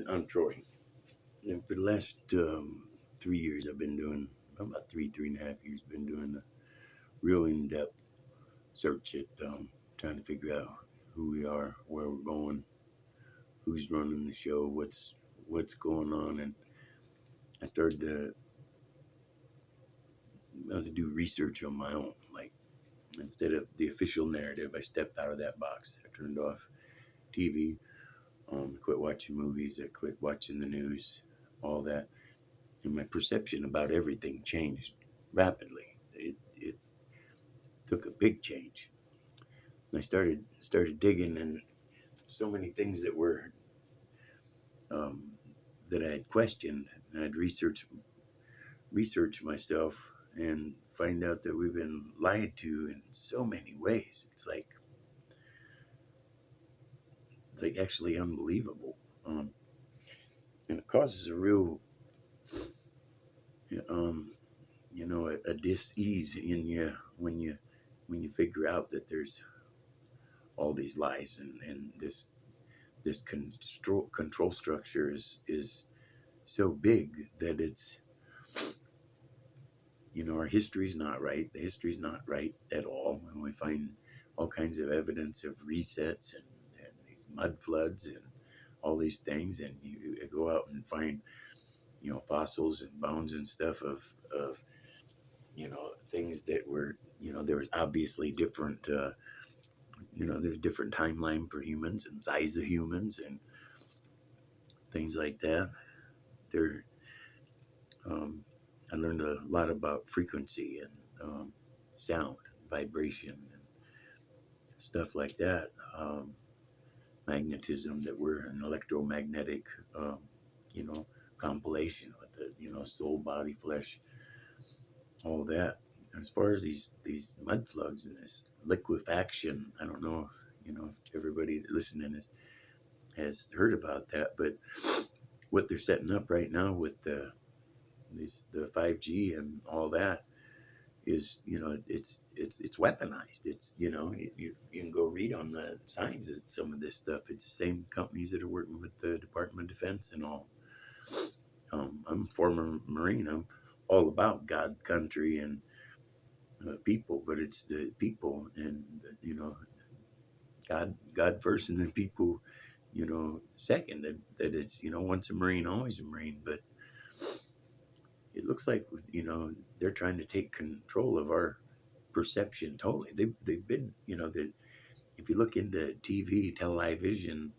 I'm Troy. And for the last 3 years, I've been doing about 3.5 years. Been doing a real in-depth search at trying to figure out who we are, where we're going, who's running the show, what's going on, and I started to do research on my own. Like instead of the official narrative, I stepped out of that box. I turned off TV, quit watching movies, I quit watching the news, all that, and my perception about everything changed rapidly. It took a big change. I started digging, and so many things um, that I had questioned, and I'd research myself and find out that we've been lied to in so many ways. It's like actually unbelievable, um, and it causes a real um, a dis-ease in you when you figure out that there's all these lies, and this control structure is so big that it's, our history's not right. The history's not right at all, and we find all kinds of evidence of resets and these mud floods and all these things, and you go out and find fossils and bones and stuff of things that were, there was obviously different, there's different timeline for humans and size of humans and things like that. There, um, I learned a lot about frequency and sound, vibration, and stuff like that. Magnetism, that we're an electromagnetic, um, you know, compilation with the, soul, body, flesh, all that. As far as these mud plugs and this liquefaction, I don't know if everybody listening has heard about that, but what they're setting up right now with the 5G and all that is, it's weaponized. It's, you can go read on the signs of some of this stuff. It's the same companies that are working with the Department of Defense and all. I'm a former Marine. I'm all about God, country, and people, but it's the people, and God first, and then people, second. That it's, once a Marine, always a Marine. But it looks like, they're trying to take control of our perception totally. They've been, that if you look into TV, television,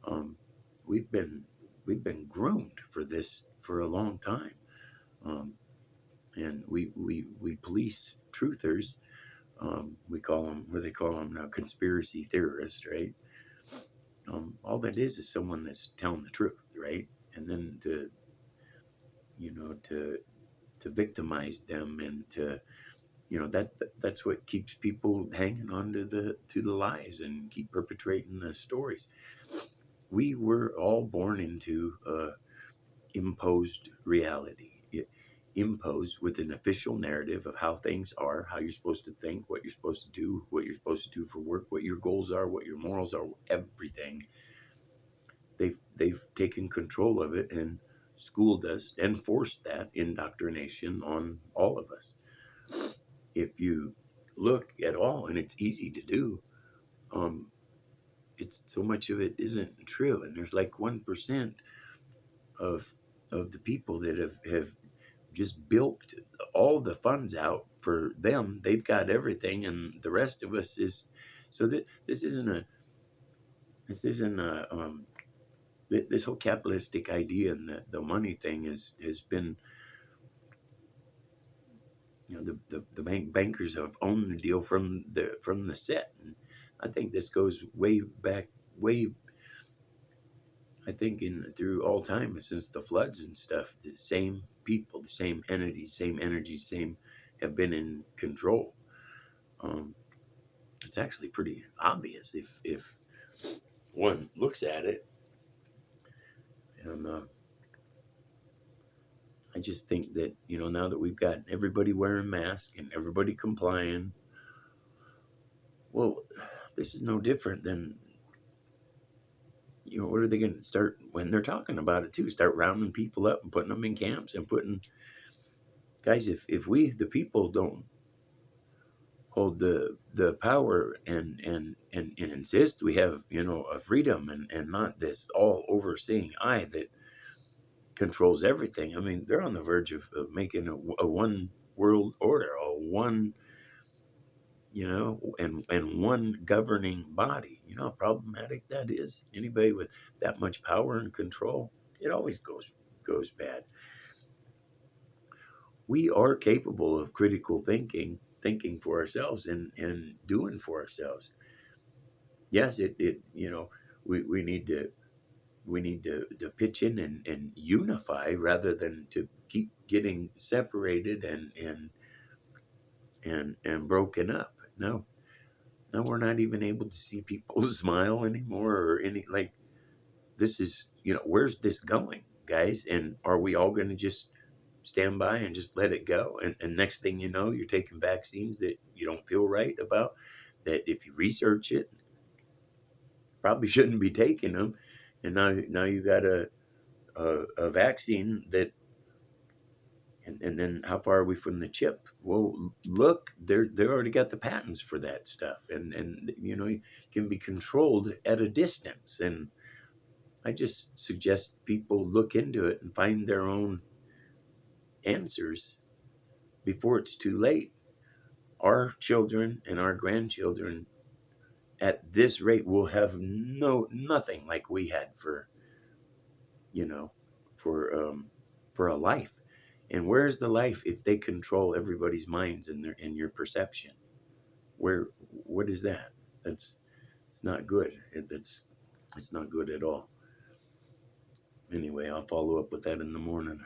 um, we've been groomed for this for a long time, um, and we police truthers. We call them, what do they call them now? Conspiracy theorists, right? All that is someone that's telling the truth, right? And then to victimize them, and to, that's what keeps people hanging on to the lies and keep perpetrating the stories. We were all born into imposed reality. Imposed with an official narrative of how things are, how you're supposed to think, what you're supposed to do, what you're supposed to do for work, what your goals are, what your morals are, everything. They've taken control of it and schooled us and forced that indoctrination on all of us. If you look at all, and it's easy to do, um, it's so much of it isn't true, and there's like 1% of the people that have just bilked all the funds out for them. They've got everything, and the rest of us is, so that this isn't a this whole capitalistic idea, and the money thing has been, the bankers have owned the deal from the set. And I think this goes way back, way, I think, in through all time since the floods and stuff. The same people, the same entities, same energies, same have been in control. Um, it's actually pretty obvious if one looks at it, and I just think that, now that we've got everybody wearing masks and everybody complying, well, this is no different than, what are they going to start when they're talking about it too? Start rounding people up and putting them in camps and putting guys. If we the people don't hold the power and insist we have a freedom and not this all overseeing eye that controls everything. I mean, they're on the verge of making a one world order, a one and one governing body. You know how problematic that is. Anybody with that much power and control, it always goes bad. We are capable of critical thinking for ourselves and doing for ourselves. Yes, we need to pitch in and unify rather than to keep getting separated and broken up. No, no, we're not even able to see people smile anymore or any like this is where's this going, guys? And are we all going to just stand by and just let it go? And next thing you know, you're taking vaccines that you don't feel right about. That if you research it, probably shouldn't be taking them. And now you got a vaccine that. And then how far are we from the chip? Well, look, they already got the patents for that stuff, and it can be controlled at a distance. And I just suggest people look into it and find their own answers before it's too late. Our children and our grandchildren at this rate will have nothing like we had you know for a life. And where's the life if they control everybody's minds and your perception? What is that? It's not good. It's not good at all. Anyway, I'll follow up with that in the morning.